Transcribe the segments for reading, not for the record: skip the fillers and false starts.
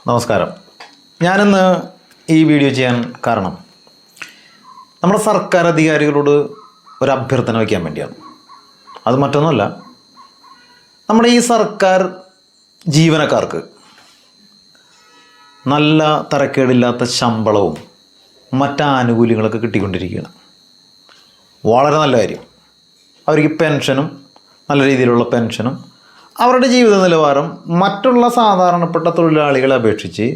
നമസ്കാരം. ഞാനിന്ന് ഈ വീഡിയോ ചെയ്യാൻ കാരണം നമ്മുടെ സർക്കാർ അധികാരികളോട് ഒരു അഭ്യർത്ഥന വയ്ക്കാൻ വേണ്ടിയാണ്. അത് മറ്റൊന്നുമല്ല, നമ്മുടെ ഈ സർക്കാർ ജീവനക്കാർക്ക് നല്ല തരക്കേടില്ലാത്ത ശമ്പളവും മറ്റ് ആനുകൂല്യങ്ങളൊക്കെ കിട്ടിക്കൊണ്ടിരിക്കുകയാണ്. വളരെ നല്ല കാര്യം. അവർക്ക് പെൻഷനും നല്ല രീതിയിലുള്ള പെൻഷനും അവരുടെ ജീവിത നിലവാരം മറ്റുള്ള സാധാരണപ്പെട്ട തൊഴിലാളികളെ അപേക്ഷിച്ച്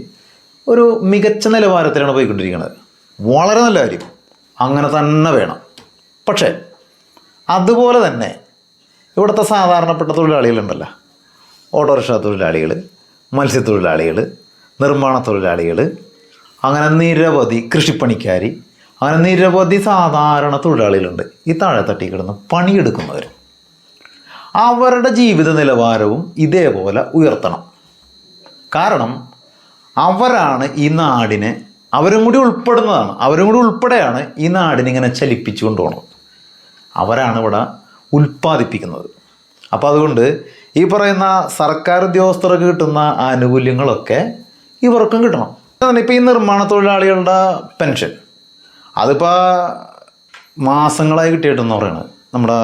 ഒരു മികച്ച നിലവാരത്തിലാണ് പോയിക്കൊണ്ടിരിക്കുന്നത്. വളരെ നല്ല കാര്യം, അങ്ങനെ തന്നെ വേണം. പക്ഷേ അതുപോലെ തന്നെ ഇവിടുത്തെ സാധാരണപ്പെട്ട തൊഴിലാളികളുണ്ടല്ലോ, ഓട്ടോറിക്ഷ തൊഴിലാളികൾ, മത്സ്യത്തൊഴിലാളികൾ, നിർമ്മാണ തൊഴിലാളികൾ, അങ്ങനെ നിരവധി കൃഷിപ്പണിക്കാർ, അങ്ങനെ നിരവധി സാധാരണ തൊഴിലാളികളുണ്ട്. ഈ താഴെത്തട്ടി കിടന്ന് പണിയെടുക്കുന്നവർ. അവരുടെ ജീവിത നിലവാരവും ഇതേപോലെ ഉയർത്തണം. കാരണം അവരാണ് ഈ നാടിനെ, അവരും കൂടി ഉൾപ്പെടുന്നതാണ്, അവരും കൂടി ഉൾപ്പെടെയാണ് ഈ നാടിനിങ്ങനെ ചലിപ്പിച്ചു കൊണ്ടുപോകുന്നത്. അവരാണ് ഇവിടെ ഉൽപ്പാദിപ്പിക്കുന്നത്. അപ്പോൾ അതുകൊണ്ട് ഈ പറയുന്ന സർക്കാർ ഉദ്യോഗസ്ഥർക്ക് കിട്ടുന്ന ആനുകൂല്യങ്ങളൊക്കെ ഇവർക്കും കിട്ടണം. ഇപ്പോൾ ഈ നിർമ്മാണ തൊഴിലാളികളുടെ പെൻഷൻ അതിപ്പോൾ മാസങ്ങളായി കിട്ടിയിട്ടെന്ന് പറയുന്നത് നമ്മുടെ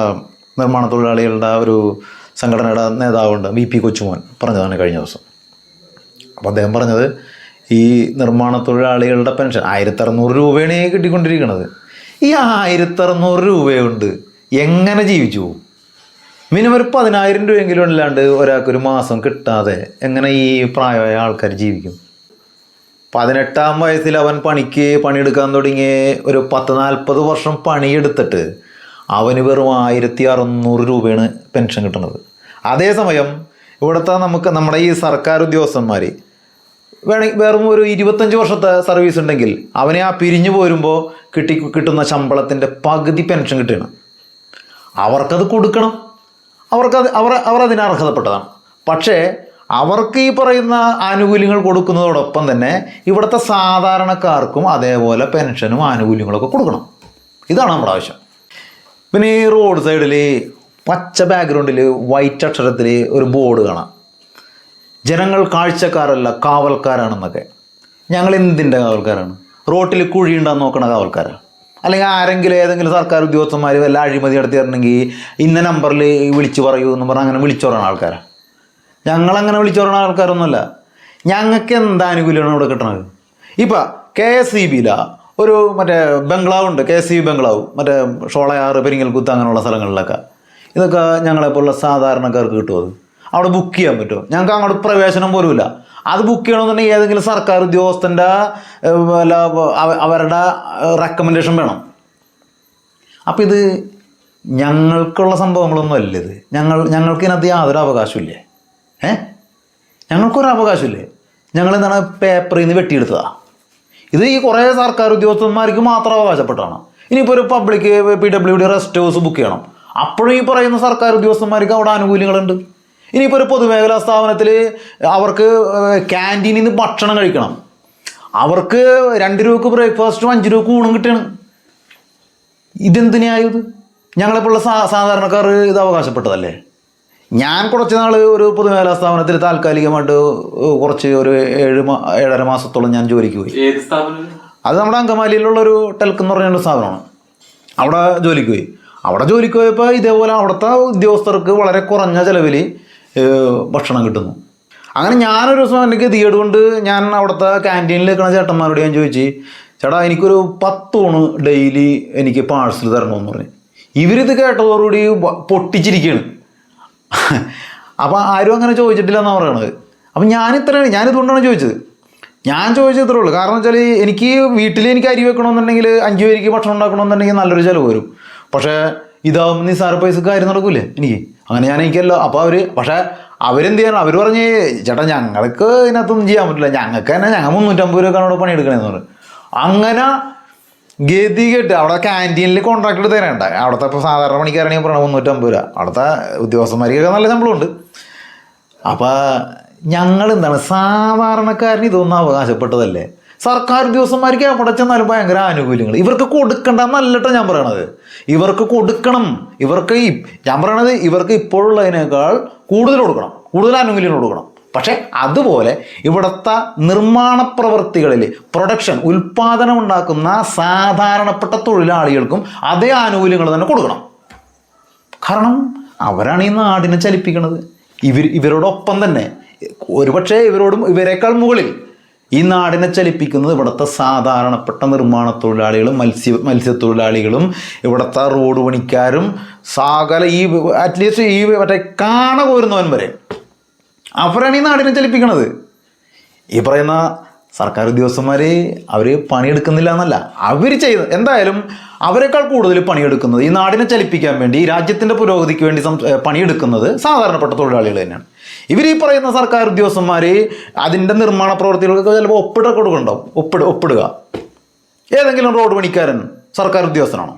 നിർമ്മാണ തൊഴിലാളികളുടെ ഒരു സംഘടനയുടെ നേതാവുണ്ട്, VP കൊച്ചുമോൻ പറഞ്ഞതാണ് കഴിഞ്ഞ ദിവസം. അപ്പോൾ അദ്ദേഹം പറഞ്ഞത് ഈ നിർമ്മാണ തൊഴിലാളികളുടെ പെൻഷൻ 1600 രൂപയാണ് കിട്ടിക്കൊണ്ടിരിക്കുന്നത്. ഈ 1600 രൂപയുണ്ട് എങ്ങനെ ജീവിച്ചു പോകും? മിനിമം ഒരു 10,000 രൂപയെങ്കിലും അല്ലാണ്ട് ഒരാൾക്കൊരു മാസം കിട്ടാതെ എങ്ങനെ ഈ പ്രായമായ ആൾക്കാർ ജീവിക്കും? 18-ാം വയസ്സിൽ അവൻ പണിയെടുക്കാൻ തുടങ്ങി ഒരു 10-40 വർഷം പണിയെടുത്തിട്ട് അവന് വെറും 1600 രൂപയാണ് പെൻഷൻ കിട്ടുന്നത്. അതേസമയം ഇവിടുത്തെ നമ്മുടെ ഈ സർക്കാർ ഉദ്യോഗസ്ഥന്മാർ വെറും ഒരു 25 വർഷത്തെ സർവീസ് ഉണ്ടെങ്കിൽ അവനെ ആ പിരിഞ്ഞു പോരുമ്പോൾ കിട്ടുന്ന ശമ്പളത്തിൻ്റെ പകുതി പെൻഷൻ കിട്ടുകയാണ്. അവർക്കത് കൊടുക്കണം, അവർ അതിന് അർഹതപ്പെട്ടതാണ്. പക്ഷേ അവർക്ക് ഈ പറയുന്ന ആനുകൂല്യങ്ങൾ കൊടുക്കുന്നതോടൊപ്പം തന്നെ ഇവിടുത്തെ സാധാരണക്കാർക്കും അതേപോലെ പെൻഷനും ആനുകൂല്യങ്ങളൊക്കെ കൊടുക്കണം. ഇതാണ് നമ്മുടെ ആവശ്യം. പിന്നെ ഈ റോഡ് സൈഡിൽ പച്ച ബാക്ക്ഗ്രൗണ്ടിൽ വൈറ്റ് അക്ഷരത്തിൽ ഒരു ബോർഡ് കാണാം, ജനങ്ങൾ കാഴ്ചക്കാരല്ല കാവൽക്കാരാണെന്നൊക്കെ. ഞങ്ങൾ എന്തിൻ്റെ കാവൽക്കാരാണ്? റോട്ടിൽ കുഴിയുണ്ടാന്ന് നോക്കണ കാവൽക്കാരാണ്? അല്ലെങ്കിൽ ഏതെങ്കിലും സർക്കാർ ഉദ്യോഗസ്ഥന്മാർ വല്ല അഴിമതി നടത്തിയിട്ടുണ്ടെങ്കിൽ ഇന്ന നമ്പറിൽ വിളിച്ചു പറയൂ എന്ന് പറഞ്ഞാൽ അങ്ങനെ വിളിച്ചു പറയുന്ന ആൾക്കാരാണ്. ഞങ്ങളങ്ങനെ വിളിച്ചു പറയുന്ന ആൾക്കാരൊന്നുമല്ല. ഞങ്ങൾക്ക് എന്ത് ആനുകൂല്യമാണ് ഇവിടെ കിട്ടണത്? ഇപ്പം KSEBയിലാണ് ഒരു മറ്റേ ബംഗ്ലാവുണ്ട്, KSEB ബംഗ്ലാവ്, മറ്റേ ഷോളയാറ്, പെരിങ്ങൽകുത്ത് അങ്ങനെയുള്ള സ്ഥലങ്ങളിലൊക്കെ. ഇതൊക്കെ ഞങ്ങളെപ്പോലുള്ള സാധാരണക്കാർക്ക് കിട്ടുമോ? അത് അവിടെ ബുക്ക് ചെയ്യാൻ പറ്റുമോ? ഞങ്ങൾക്ക് അങ്ങോട്ട് പ്രവേശനം പോലുമില്ല. അത് ബുക്ക് ചെയ്യണമെന്നുണ്ടെങ്കിൽ ഏതെങ്കിലും സർക്കാർ ഉദ്യോഗസ്ഥൻ്റെ അവരുടെ റെക്കമെൻഡേഷൻ വേണം. അപ്പോൾ ഇത് ഞങ്ങൾക്കുള്ള സംഭവങ്ങളൊന്നും അല്ല. ഇത് ഞങ്ങൾക്ക് ഇതിനകത്ത് യാതൊരു അവകാശമില്ലേ? ഞങ്ങൾക്കൊരു അവകാശമില്ലേ? ഞങ്ങളെന്താണ് പേപ്പറിൽ നിന്ന് വെട്ടിയെടുത്തതാണ്. ഇത് ഈ കുറേ സർക്കാർ ഉദ്യോഗസ്ഥന്മാർക്ക് മാത്രം അവകാശപ്പെട്ടാണ്. ഇനിയിപ്പോൾ ഒരു public PWD rest house book ചെയ്യണം, അപ്പോഴും ഈ പറയുന്ന സർക്കാർ ഉദ്യോഗസ്ഥന്മാർക്ക് അവിടെ ആനുകൂല്യങ്ങളുണ്ട്. ഇനിയിപ്പോൾ ഒരു പൊതുമേഖലാ സ്ഥാപനത്തിൽ അവർക്ക് ക്യാൻറ്റീനിൽ നിന്ന് ഭക്ഷണം കഴിക്കണം, അവർക്ക് 2 രൂപക്ക് ബ്രേക്ക്ഫാസ്റ്റും 5 രൂപക്ക് ഊണും കിട്ടുകയാണ്. ഇതെന്തിനായും ഇത് ഞങ്ങളെപ്പോലുള്ള സാധാരണക്കാർ ഇത് അവകാശപ്പെട്ടതല്ലേ? ഞാൻ കുറച്ച് നാൾ ഒരു പൊതുമേഖലാ സ്ഥാപനത്തിൽ താൽക്കാലികമായിട്ട് ഒരു 7-7.5 മാസത്തോളം ഞാൻ ജോലിക്ക് പോയി. അത് നമ്മുടെ അങ്കമാലിയിലുള്ളൊരു ടെൽക്ക് എന്ന് പറഞ്ഞൊരു സ്ഥാപനമാണ്. അവിടെ ജോലിക്ക് പോയി. അവിടെ ജോലിക്ക് പോയപ്പോൾ ഇതേപോലെ അവിടുത്തെ ഉദ്യോഗസ്ഥർക്ക് വളരെ കുറഞ്ഞ ചിലവിൽ ഭക്ഷണം കിട്ടുന്നു. അങ്ങനെ ഞാനൊരു ദിവസം എനിക്ക് ഗതികേട് കൊണ്ട് ഞാൻ അവിടുത്തെ ക്യാൻറ്റീനിൽ നിൽക്കുന്ന ചേട്ടന്മാരോട് ഞാൻ ചോദിച്ചു, ചേട്ടാ എനിക്കൊരു 10 ഊണ് ഡെയിലി എനിക്ക് പാഴ്സൽ തരണമെന്ന് പറഞ്ഞു. ഇവരിത് കേട്ടതോടുകൂടി പൊട്ടിച്ചിരിക്കുകയാണ്. അപ്പോൾ ആരും അങ്ങനെ ചോദിച്ചിട്ടില്ല എന്നാണ് പറയണത്. അപ്പം ഞാനിതുകൊണ്ടാണ് ചോദിച്ചത്. ഞാൻ ചോദിച്ചത് ഇത്രേ ഉള്ളൂ. കാരണം വെച്ചാൽ എനിക്ക് വീട്ടിൽ എനിക്ക് അരി വെക്കണമെന്നുണ്ടെങ്കിൽ 5 പേർക്ക് ഭക്ഷണം ഉണ്ടാക്കണമെന്നുണ്ടെങ്കിൽ നല്ലൊരു ചിലവ് വരും. പക്ഷേ ഇതാവുമ്പോൾ നിസ്സാര പൈസക്ക് കാര്യം നടക്കൂലേ എനിക്ക്? അങ്ങനെ എനിക്കല്ലോ. അപ്പോൾ പക്ഷേ അവരെന്ത് ചെയ്യണം? അവർ പറഞ്ഞ് ചേട്ടാ ഞങ്ങൾക്ക് ഇതിനകത്തൊന്നും ചെയ്യാൻ പറ്റില്ല, ഞങ്ങൾക്ക് തന്നെ ഞങ്ങൾ 350 രൂപക്കാണ് അവിടെ പണിയെടുക്കണമെന്ന് പറഞ്ഞു. അങ്ങനെ ഗതി കേട്ട് അവിടെ ക്യാൻറ്റീനിൽ കോൺട്രാക്ട് തരേണ്ട. അവിടുത്തെ ഇപ്പോൾ സാധാരണ പണിക്കാരാണെങ്കിൽ പറയണം 350 രൂപ. അവിടുത്തെ ഉദ്യോഗസ്ഥന്മാർക്കൊക്കെ നല്ല ശമ്പളമുണ്ട്. അപ്പോൾ ഞങ്ങളെന്താണ് സാധാരണക്കാരന് ഇതൊന്നും അവകാശപ്പെട്ടതല്ലേ? സർക്കാർ ഉദ്യോഗസ്ഥന്മാർക്ക് എവിടെ ചെന്നാലും ഭയങ്കര ആനുകൂല്യങ്ങൾ ഇവർക്ക് കൊടുക്കണ്ടെന്നല്ലട്ടോ ഞാൻ പറയണത്. ഇവർക്ക് കൊടുക്കണം. ഞാൻ പറയണത് ഇവർക്ക് ഇപ്പോഴുള്ളതിനേക്കാൾ കൂടുതൽ കൊടുക്കണം, കൂടുതൽ ആനുകൂല്യങ്ങൾ കൊടുക്കണം. പക്ഷേ അതുപോലെ ഇവിടുത്തെ നിർമ്മാണ പ്രവൃത്തികളിൽ ഉൽപ്പാദനം ഉണ്ടാക്കുന്ന സാധാരണപ്പെട്ട തൊഴിലാളികൾക്കും അതേ ആനുകൂല്യങ്ങൾ തന്നെ കൊടുക്കണം. കാരണം അവരാണ് ഈ നാടിനെ ചലിപ്പിക്കുന്നത്. ഇവരോടൊപ്പം തന്നെ ഒരുപക്ഷെ ഇവരെക്കാൾ മുകളിൽ ഈ നാടിനെ ചലിപ്പിക്കുന്നത് ഇവിടുത്തെ സാധാരണപ്പെട്ട നിർമ്മാണ തൊഴിലാളികളും മത്സ്യത്തൊഴിലാളികളും ഇവിടുത്തെ റോഡ് പണിക്കാരും സകല അറ്റ്ലീസ്റ്റ് മറ്റേ കാണ കോരുന്നവൻ വരെ അവരാണ് ഈ നാടിനെ ചലിപ്പിക്കുന്നത്. ഈ പറയുന്ന സർക്കാർ ഉദ്യോഗസ്ഥന്മാർ അവർ പണിയെടുക്കുന്നില്ല എന്നല്ല, അവർ ചെയ്യുന്നത് എന്തായാലും അവരെക്കാൾ കൂടുതൽ പണിയെടുക്കുന്നത് ഈ നാടിനെ ചലിപ്പിക്കാൻ വേണ്ടി, ഈ രാജ്യത്തിൻ്റെ പുരോഗതിക്ക് വേണ്ടി പണിയെടുക്കുന്നത് സാധാരണപ്പെട്ട തൊഴിലാളികൾ തന്നെയാണ്. ഇവർ ഈ പറയുന്ന സർക്കാർ ഉദ്യോഗസ്ഥന്മാർ അതിൻ്റെ നിർമ്മാണ പ്രവർത്തികൾക്ക് ചിലപ്പോൾ ഒപ്പിടുക. ഏതെങ്കിലും റോഡ് പണിക്കാരൻ സർക്കാർ ഉദ്യോഗസ്ഥനാണോ?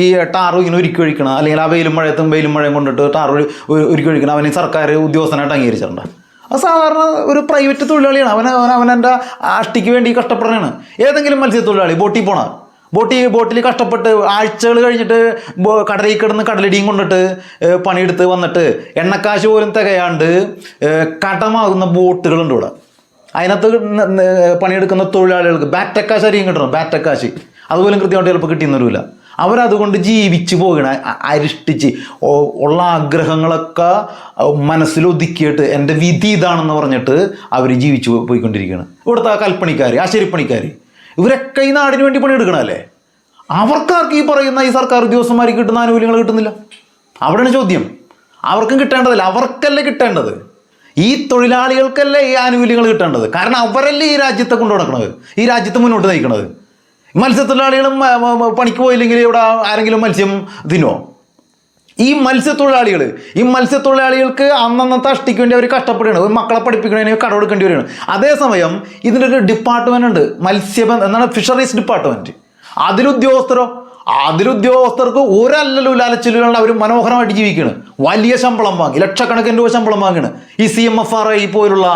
ഈ ടാറ് ഇങ്ങനെ ഒരുക്കി ഒഴിക്കണം, അല്ലെങ്കിൽ ആ വെയിലും മഴയും കൊണ്ടിട്ട് ടാറ് ഒരുക്കി ഒഴിക്കണം, അവന് സർക്കാർ ഉദ്യോഗസ്ഥനായിട്ട് അംഗീകരിച്ചിട്ടുണ്ട്. അത് സാധാരണ ഒരു പ്രൈവറ്റ് തൊഴിലാളിയാണ്. അവനെൻ്റെ ആഷ്ടിക്ക് വേണ്ടി കഷ്ടപ്പെടുന്നതാണ്. ഏതെങ്കിലും മത്സ്യത്തൊഴിലാളി ബോട്ടിൽ കഷ്ടപ്പെട്ട് ആഴ്ചകൾ കഴിഞ്ഞിട്ട് കടലിൽ കിടന്ന് കടലടിയും കൊണ്ടിട്ട് പണിയെടുത്ത് വന്നിട്ട് എണ്ണക്കാശ് പോലും തികയാണ്ട് കടമാകുന്ന ബോട്ടുകളുണ്ട് ഇവിടെ. അതിനകത്ത് പണിയെടുക്കുന്ന തൊഴിലാളികൾക്ക് ബാറ്റക്കാശ് അരിയും കിട്ടണം. ബാറ്റക്കാശ് അതുപോലും കൃത്യമായിട്ട് ചിലപ്പോൾ കിട്ടിയെന്നൊരുമില്ല. അവരതുകൊണ്ട് ജീവിച്ച് പോകണ അരിഷ്ടിച്ച് ഉള്ള ആഗ്രഹങ്ങളൊക്കെ മനസ്സിലൊതുക്കിയിട്ട് എൻ്റെ വിധി ഇതാണെന്ന് പറഞ്ഞിട്ട് അവർ ജീവിച്ചു പോയിക്കൊണ്ടിരിക്കുകയാണ്. ഇവിടുത്തെ കൽപ്പണിക്കാർ, ആശാരിപ്പണിക്കാർ, ഇവരൊക്കെ ഈ നാടിന് വേണ്ടി പണിയെടുക്കണമല്ലേ. അവർക്കാർക്ക് ഈ പറയുന്ന ഈ സർക്കാർ ഉദ്യോഗസ്ഥന്മാർക്ക് കിട്ടുന്ന ആനുകൂല്യങ്ങൾ കിട്ടുന്നില്ല. അവിടെയാണ് ചോദ്യം. അവർക്കും കിട്ടേണ്ടതല്ല, അവർക്കല്ലേ കിട്ടേണ്ടത്. ഈ തൊഴിലാളികൾക്കല്ലേ ഈ ആനുകൂല്യങ്ങൾ കിട്ടേണ്ടത്. കാരണം അവരല്ലേ ഈ രാജ്യത്തെ കൊണ്ടു നടക്കണത്, ഈ രാജ്യത്തെ മുന്നോട്ട് നയിക്കണത്. മത്സ്യത്തൊഴിലാളികളും പണിക്ക് പോയില്ലെങ്കിൽ ഇവിടെ ആരെങ്കിലും മത്സ്യം തിന്നുമോ? ഈ മത്സ്യത്തൊഴിലാളികൾക്ക് അന്നന്നത്തെ അഷ്ടിക്ക് വേണ്ടി അവർ കഷ്ടപ്പെടുകയാണ്. മക്കളെ പഠിപ്പിക്കണതിന് കടമെടുക്കേണ്ടി വരികയാണ്. അതേസമയം ഇതിൻ്റെ ഒരു ഡിപ്പാർട്ട്മെൻ്റ് ഉണ്ട്, എന്താണ് ഫിഷറീസ് ഡിപ്പാർട്ട്മെൻറ്റ്. അതിലുദ്യോഗസ്ഥർക്ക് ഒരല്ലലും അലച്ചിലുകളിൽ അവർ മനോഹരമായിട്ട് ജീവിക്കുകയാണ്. വലിയ ശമ്പളം വാങ്ങി, ലക്ഷക്കണക്കിന് രൂപ ശമ്പളം വാങ്ങുകയാണ്. ഈ CMFRI പോലുള്ള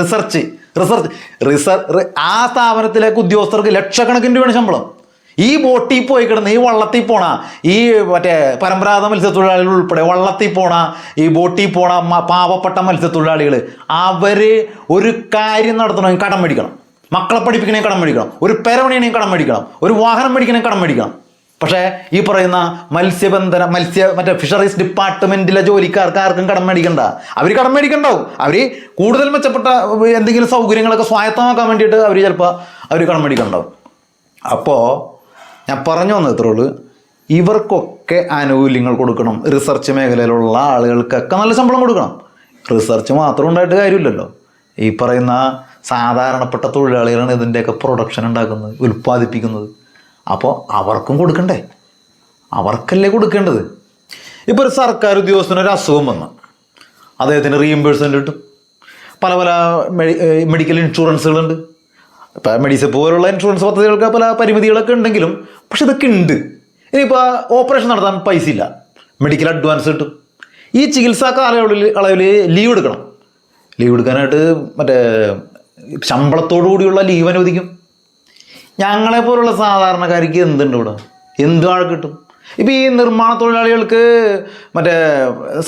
റിസർച്ച് ആ സ്ഥാപനത്തിലേക്ക് ഉദ്യോഗസ്ഥർക്ക് ലക്ഷക്കണക്കിന് രൂപയാണ് ശമ്പളം. ഈ ബോട്ടിൽ പോയി കിടന്ന് ഈ വള്ളത്തിൽ പോണ ഈ മറ്റേ പരമ്പരാഗത മത്സ്യത്തൊഴിലാളികൾ ഉൾപ്പെടെ വള്ളത്തിൽ പോണ ഈ ബോട്ടിൽ പോണ പാവപ്പെട്ട മത്സ്യത്തൊഴിലാളികൾ അവർ ഒരു കാര്യം നടത്തണമെങ്കിൽ കടം മേടിക്കണം. മക്കളെ പഠിപ്പിക്കണമെങ്കിൽ കടം മേടിക്കണം, ഒരു പെരവണിയണെങ്കിൽ കടം മേടിക്കണം, ഒരു വാഹനം മേടിക്കണമെങ്കിൽ കടം മേടിക്കണം. പക്ഷേ ഈ പറയുന്ന മറ്റേ ഫിഷറീസ് ഡിപ്പാർട്ട്മെൻറ്റിലെ ജോലിക്കാർക്ക് ആർക്കും കടം മേടിക്കണ്ട. അവർ കടം മേടിക്കണ്ടാവും. അവർ കൂടുതൽ മെച്ചപ്പെട്ട എന്തെങ്കിലും സൗകര്യങ്ങളൊക്കെ സ്വായത്തമാക്കാൻ വേണ്ടിയിട്ട് അവർ കടം മേടിക്കണ്ടാവും. അപ്പോൾ ഞാൻ പറഞ്ഞു വന്നത് ഇത്രേ ഉള്ളൂ. ഇവർക്കൊക്കെ ആനുകൂല്യങ്ങൾ കൊടുക്കണം. റിസർച്ച് മേഖലയിലുള്ള ആളുകൾക്കൊക്കെ നല്ല ശമ്പളം കൊടുക്കണം. റിസർച്ച് മാത്രം ഉണ്ടായിട്ട് കാര്യമില്ലല്ലോ. ഈ പറയുന്ന സാധാരണപ്പെട്ട തൊഴിലാളികളാണ് ഇതിൻ്റെയൊക്കെ പ്രൊഡക്ഷൻ ഉണ്ടാക്കുന്നത്, ഉൽപ്പാദിപ്പിക്കുന്നത്. അപ്പോൾ അവർക്കും കൊടുക്കണ്ടേ? അവർക്കല്ലേ കൊടുക്കേണ്ടത്. ഇപ്പോൾ ഒരു സർക്കാർ ഉദ്യോഗസ്ഥനൊരു അസുഖം വന്ന് അദ്ദേഹത്തിന് റീഇംബേഴ്സ്മെൻറ്റ് കിട്ടും. പല മെഡിക്കൽ ഇൻഷുറൻസുകളുണ്ട്. ഇപ്പോൾ മെഡിസെപ്പ് പോലുള്ള ഇൻഷുറൻസ് പദ്ധതികൾക്ക് പല പരിമിതികളൊക്കെ ഉണ്ടെങ്കിലും പക്ഷെ ഇതൊക്കെ ഉണ്ട്. ഇനിയിപ്പോൾ ഓപ്പറേഷൻ നടത്താൻ പൈസ ഇല്ല, മെഡിക്കൽ അഡ്വാൻസ് കിട്ടും. ഈ ചികിത്സാ കാലയളവിൽ ലീവ് എടുക്കണം. ലീവ് എടുക്കാനായിട്ട് മറ്റേ ശമ്പളത്തോടു കൂടിയുള്ള ലീവ് അനുവദിക്കും. ഞങ്ങളെപ്പോലുള്ള സാധാരണക്കാർക്ക് എന്തുണ്ട് ഇവിടെ? എന്താണ് കിട്ടും? ഇപ്പോൾ ഈ നിർമ്മാണ തൊഴിലാളികൾക്ക് മറ്റേ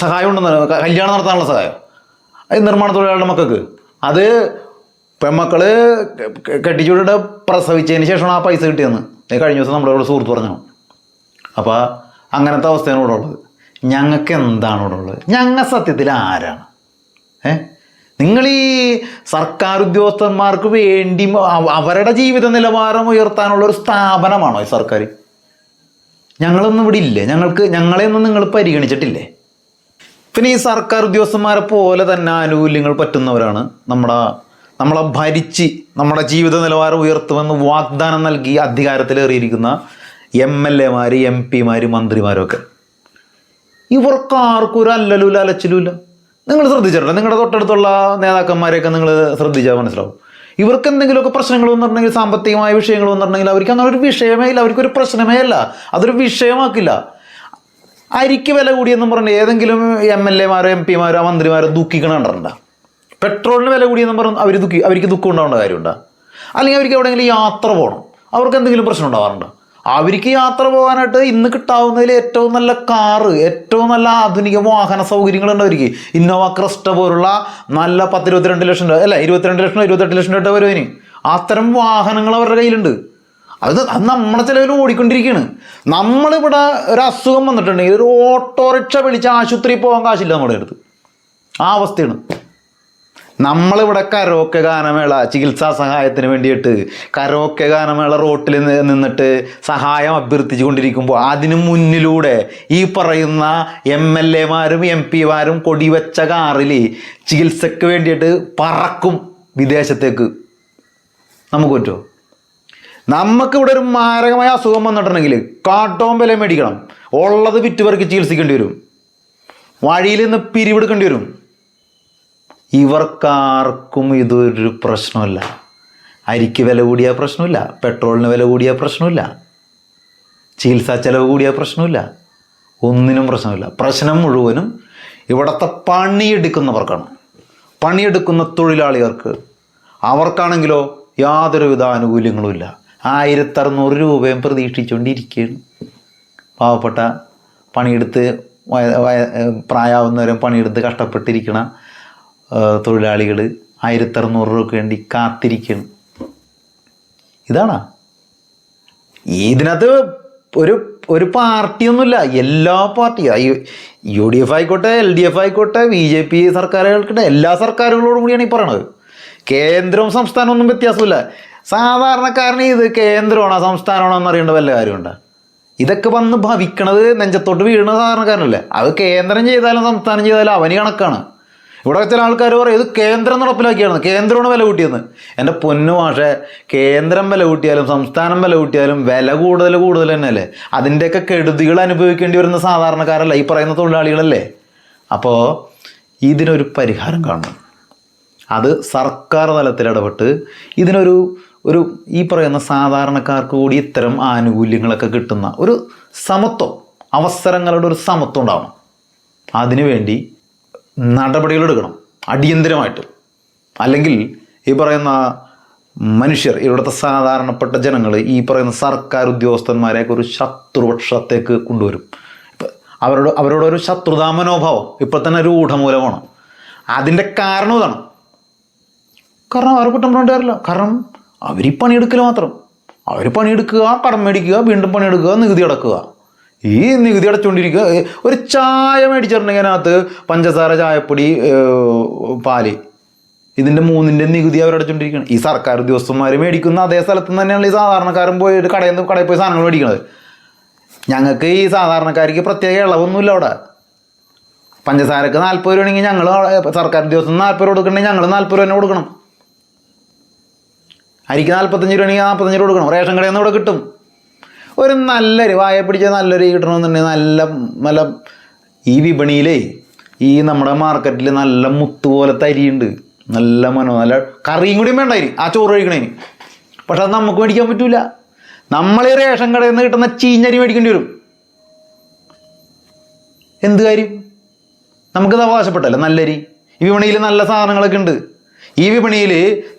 സഹായം ഉണ്ടെന്ന്, കല്യാണം നടത്താനുള്ള സഹായം. ഈ നിർമ്മാണ തൊഴിലാളികളുടെ മക്കൾക്ക് അത് പെൺമക്കൾ കെട്ടിച്ചൂടെ പ്രസവിച്ചതിന് ശേഷമാണ് ആ പൈസ കിട്ടിയെന്ന് കഴിഞ്ഞ ദിവസം നമ്മുടെ ഇവിടെ സുഹൃത്ത് പറഞ്ഞു. അപ്പോൾ അങ്ങനത്തെ അവസ്ഥയാണ് ഇവിടെ ഉള്ളത്. ഞങ്ങൾക്ക് എന്താണ് ഇവിടെ ഉള്ളത്? ഞങ്ങൾ സത്യത്തിൽ ആരാണ്? നിങ്ങൾ ഈ സർക്കാർ ഉദ്യോഗസ്ഥന്മാർക്ക് വേണ്ടി അവരുടെ ജീവിത നിലവാരം ഉയർത്താനുള്ള ഒരു സ്ഥാപനമാണോ ഈ സർക്കാർ? ഞങ്ങളൊന്നും ഇവിടെ ഇല്ലേ? ഞങ്ങളെയൊന്നും നിങ്ങൾ പരിഗണിച്ചിട്ടില്ലേ? പിന്നെ ഈ സർക്കാർ ഉദ്യോഗസ്ഥന്മാരെ പോലെ തന്നെ ആനുകൂല്യങ്ങൾ പറ്റുന്നവരാണ് നമ്മളെ ഭരിച്ച് നമ്മുടെ ജീവിത നിലവാരം ഉയർത്തുമെന്ന് വാഗ്ദാനം നൽകി അധികാരത്തിലേറിയിരിക്കുന്ന MLA മാർ, MP മാർ, മന്ത്രിമാരൊക്കെ. ഇവർക്ക് ആർക്കും ഒരു അല്ലലുമില്ല, അലച്ചിലുമില്ല. നിങ്ങൾ ശ്രദ്ധിച്ചിട്ടില്ല? നിങ്ങളുടെ തൊട്ടടുത്തുള്ള നേതാക്കന്മാരെയൊക്കെ നിങ്ങൾ ശ്രദ്ധിച്ചാൽ മനസ്സിലാവും. ഇവർക്ക് എന്തെങ്കിലുമൊക്കെ പ്രശ്നങ്ങൾ വന്നിട്ടുണ്ടെങ്കിൽ, സാമ്പത്തികമായ വിഷയങ്ങൾ വന്നിട്ടുണ്ടെങ്കിൽ അവർക്ക് അങ്ങനെ ഒരു വിഷയമേ ഇല്ല, അവർക്കൊരു പ്രശ്നമേ അല്ല, അതൊരു വിഷയമാക്കില്ല. അരിക്ക് വില കൂടിയെന്നും പറഞ്ഞ് ഏതെങ്കിലും MLA മാരോ MP മാരോ മന്ത്രിമാരോ ദുഃഖിക്കണുണ്ടാ? പെട്രോളിന് വില കൂടിയെന്നും പറഞ്ഞ് അവർക്ക് ദുഃഖം ഉണ്ടാവേണ്ട കാര്യമുണ്ടോ? അല്ലെങ്കിൽ അവർക്ക് എവിടെയെങ്കിലും യാത്ര പോകണം, അവർക്ക് എന്തെങ്കിലും പ്രശ്നം ഉണ്ടാവാറുണ്ടോ? അവർക്ക് യാത്ര പോകാനായിട്ട് ഇന്ന് കിട്ടാവുന്നതിൽ ഏറ്റവും നല്ല കാറ്, ഏറ്റവും നല്ല ആധുനിക വാഹന സൗകര്യങ്ങളുണ്ട് അവർക്ക്. ഇന്നോവ ക്രിസ്റ്റ പോലുള്ള നല്ല 10-22 ലക്ഷം രൂപ, അല്ല 22 ലക്ഷം 28 ലക്ഷം രൂപ വരുവതിന്. അത്തരം വാഹനങ്ങൾ അവരുടെ കയ്യിലുണ്ട്. അത് നമ്മുടെ ചിലവിൽ ഓടിക്കൊണ്ടിരിക്കുകയാണ്. നമ്മളിവിടെ ഒരു അസുഖം വന്നിട്ടുണ്ടെങ്കിൽ ഒരു ഓട്ടോറിക്ഷ വിളിച്ച് ആശുപത്രിയിൽ പോകാൻ കാശില്ല നമ്മുടെ അടുത്ത്. ആ അവസ്ഥയാണ്. നമ്മളിവിടെ കരോക്കെ ഗാനമേള, ചികിത്സാ സഹായത്തിന് വേണ്ടിയിട്ട് കരോക്കെ ഗാനമേള റോട്ടിൽ നിന്നിട്ട് സഹായം അഭ്യർത്ഥിച്ചു കൊണ്ടിരിക്കുമ്പോൾ അതിനു മുന്നിലൂടെ ഈ പറയുന്ന MLA-മാരും MP-മാരും കൊടിവെച്ച കാറിൽ ചികിത്സയ്ക്ക് വേണ്ടിയിട്ട് പറക്കും വിദേശത്തേക്ക്. നമുക്ക് പറ്റുമോ? നമുക്കിവിടെ ഒരു മാരകമായ അസുഖം വന്നിട്ടുണ്ടെങ്കിൽ കാട്ടവും വില മേടിക്കണം, ഉള്ളത് വിറ്റുപേർക്ക് ചികിത്സിക്കേണ്ടി വരും, വഴിയിൽ നിന്ന് പിരിവെടുക്കേണ്ടി വരും. ഇവർക്കാർക്കും ഇതൊരു പ്രശ്നമല്ല. അരിക്ക് വില കൂടിയ പ്രശ്നമില്ല, പെട്രോളിന് വില കൂടിയ പ്രശ്നമില്ല, ചികിത്സാ ചെലവ് കൂടിയ പ്രശ്നമില്ല, ഒന്നിനും പ്രശ്നമില്ല. പ്രശ്നം മുഴുവനും ഇവിടുത്തെ പണിയെടുക്കുന്നവർക്കാണ്, പണിയെടുക്കുന്ന തൊഴിലാളികൾക്ക്. അവർക്കാണെങ്കിലോ യാതൊരുവിധ ആനുകൂല്യങ്ങളുമില്ല. 1600 രൂപയും പ്രതീക്ഷിച്ചുകൊണ്ടിരിക്കുകയാണ് പാവപ്പെട്ട പണിയെടുത്ത് പ്രായമാവുന്നവരും പണിയെടുത്ത് കഷ്ടപ്പെട്ടിരിക്കണ തൊഴിലാളികൾ 1600 രൂപയ്ക്ക് വേണ്ടി കാത്തിരിക്കണം. ഇതാണ് ഇതിനകത്ത് ഒരു പാർട്ടിയൊന്നുമില്ല. എല്ലാ പാർട്ടിയും UDF ആയിക്കോട്ടെ, LDF ആയിക്കോട്ടെ, BJP സർക്കാരുകൾക്കിടെ എല്ലാ സർക്കാരുകളോടും കൂടിയാണ് ഈ പറയണത്. കേന്ദ്രവും സംസ്ഥാനമൊന്നും വ്യത്യാസമില്ല. സാധാരണക്കാരന് ഇത് കേന്ദ്രമാണോ സംസ്ഥാനമാണോ എന്നറിയേണ്ട വല്ല കാര്യമുണ്ടോ? ഇതൊക്കെ വന്ന് ഭവിക്കണത് നെഞ്ചത്തോട്ട് വീഴുന്ന സാധാരണക്കാരനല്ലേ. അത് കേന്ദ്രം ചെയ്താലും സംസ്ഥാനം ചെയ്താലും അവന് കണക്കാണ്. ഇവിടെ ചില ആൾക്കാർ പറയും ഇത് കേന്ദ്രം നടപ്പിലാക്കിയാണ്, കേന്ദ്രമാണ് വില കൂട്ടിയെന്ന്. എൻ്റെ പൊന്നു മാഷേ, കേന്ദ്രം വില കൂട്ടിയാലും സംസ്ഥാനം വില കൂട്ടിയാലും വില കൂടുതൽ തന്നെയല്ലേ. അതിൻ്റെയൊക്കെ കെടുതികൾ അനുഭവിക്കേണ്ടി വരുന്ന സാധാരണക്കാരല്ല, ഈ പറയുന്ന തൊഴിലാളികളല്ലേ. അപ്പോൾ ഇതിനൊരു പരിഹാരം കാണണം. അത് സർക്കാർ തലത്തിൽ ഇടപെട്ട് ഇതിനൊരു ഈ പറയുന്ന സാധാരണക്കാർക്ക് കൂടി ഇത്തരം ആനുകൂല്യങ്ങളൊക്കെ കിട്ടുന്ന ഒരു സമത്വം, അവസരങ്ങളുടെ ഒരു സമത്വം ഉണ്ടാവണം. അതിനുവേണ്ടി നടപടികളെടുക്കണം അടിയന്തരമായിട്ട്. അല്ലെങ്കിൽ ഈ പറയുന്ന മനുഷ്യർ, ഇവിടുത്തെ സാധാരണപ്പെട്ട ജനങ്ങൾ ഈ പറയുന്ന സർക്കാർ ഉദ്യോഗസ്ഥന്മാരെയൊക്കെ ഒരു ശത്രുപക്ഷത്തേക്ക് കൊണ്ടുവരും. അവരോടൊരു ശത്രുതാ മനോഭാവം ഇപ്പോൾ തന്നെ രൂഢമൂലമാണ്. അതിൻ്റെ കാരണം ഇതാണ്. കാരണം അവർ കുറ്റം പറഞ്ഞിട്ട് കാര്യമില്ല. കാരണം അവർ പണിയെടുക്കൽ മാത്രം. അവർ പണിയെടുക്കുക, കടം മേടിക്കുക, വീണ്ടും പണിയെടുക്കുക, നികുതി അടക്കുക. ഈ നികുതി അടച്ചുകൊണ്ടിരിക്കുക. ഒരു ചായ മേടിച്ചിട്ടുണ്ടെങ്കിൽ അതിനകത്ത് പഞ്ചസാര, ചായപ്പൊടി, പാല്, ഇതിൻ്റെ 3ൻ്റെ നികുതി അവരടച്ചുകൊണ്ടിരിക്കുകയാണ്. ഈ സർക്കാർ ഉദ്യോഗസ്ഥന്മാർ മേടിക്കുന്ന അതേ സ്ഥലത്ത് നിന്ന് തന്നെയാണ് ഈ സാധാരണക്കാരൻ പോയിട്ട് കടയിൽ പോയി സാധനങ്ങൾ മേടിക്കുന്നത്. ഞങ്ങൾക്ക് ഈ സാധാരണക്കാർക്ക് പ്രത്യേക ഇളവൊന്നുമില്ല. അവിടെ പഞ്ചസാരക്ക് 40 രൂപ ആണെങ്കിൽ ഞങ്ങൾ സർക്കാർ ഉദ്യോഗസ്ഥന് 40 രൂപ കൊടുക്കണമെങ്കിൽ ഞങ്ങൾ 40 രൂപ തന്നെ കൊടുക്കണം. അരിക്ക് 45 രൂപ ആണെങ്കിൽ 45 രൂപ കൊടുക്കണം. റേഷൻ കടയിൽ നിന്ന് ഇവിടെ കിട്ടും. ഒരു നല്ലൊരു വായ പിടിച്ച നല്ലൊരു കിട്ടണമെന്നുണ്ടെങ്കിൽ നല്ല ഈ വിപണിയിലേ, ഈ നമ്മുടെ മാർക്കറ്റിൽ നല്ല മുത്തുപോലത്തെ അരിയുണ്ട്, നല്ല നല്ല കറിയും കൂടിയും വേണ്ട അരി ആ ചോറ് കഴിക്കണേന്. പക്ഷെ അത് നമുക്ക് മേടിക്കാൻ പറ്റൂല. നമ്മൾ ഈ റേഷൻ കടയിൽ നിന്ന് കിട്ടുന്ന ചീഞ്ഞരി മേടിക്കേണ്ടി വരും. എന്ത് കാര്യം? നമുക്കത് അവകാശപ്പെട്ടല്ലേ നല്ലരി. ഈ വിപണിയിൽ നല്ല സാധനങ്ങളൊക്കെ ഉണ്ട്. ഈ വിപണിയിൽ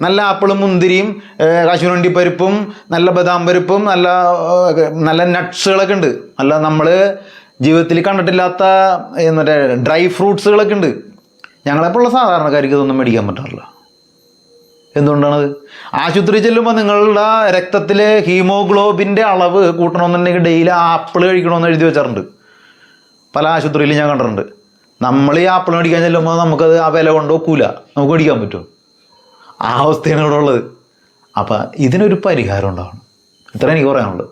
നല്ല ആപ്പിളും മുന്തിരിയും കശുവണ്ടി പരിപ്പും നല്ല ബദാം പരിപ്പും നല്ല നട്ട്സുകളൊക്കെ ഉണ്ട്. നല്ല നമ്മൾ ജീവിതത്തിൽ കണ്ടിട്ടില്ലാത്ത മറ്റേ ഡ്രൈ ഫ്രൂട്ട്സുകളൊക്കെ ഉണ്ട്. ഞങ്ങളെപ്പോലുള്ള സാധാരണക്കാർക്ക് ഇതൊന്നും മേടിക്കാൻ പറ്റാറില്ല. എന്തുകൊണ്ടാണത്? ആശുപത്രി ചെല്ലുമ്പോൾ നിങ്ങളുടെ രക്തത്തിലെ ഹീമോഗ്ലോബിൻ്റെ അളവ് കൂട്ടണമെന്നുണ്ടെങ്കിൽ ഡെയിലി ആപ്പിൾ കഴിക്കണമെന്ന് എഴുതി വെച്ചാറുണ്ട്. പല ആശുപത്രിയിലും ഞാൻ കണ്ടിട്ടുണ്ട്. നമ്മൾ ഈ ആപ്പിൾ മേടിക്കാൻ ചെല്ലുമ്പോൾ നമുക്കത് ആ വില കൊണ്ട് ഒക്കൂല, നമുക്ക് മേടിക്കാൻ പറ്റുമോ? ആ അവസ്ഥയാണ് ഇവിടെ ഉള്ളത്. അപ്പം ഇതിനൊരു പരിഹാരം ഉണ്ടാവണം. ഇത്ര എനിക്ക് പറയാനുള്ളത്.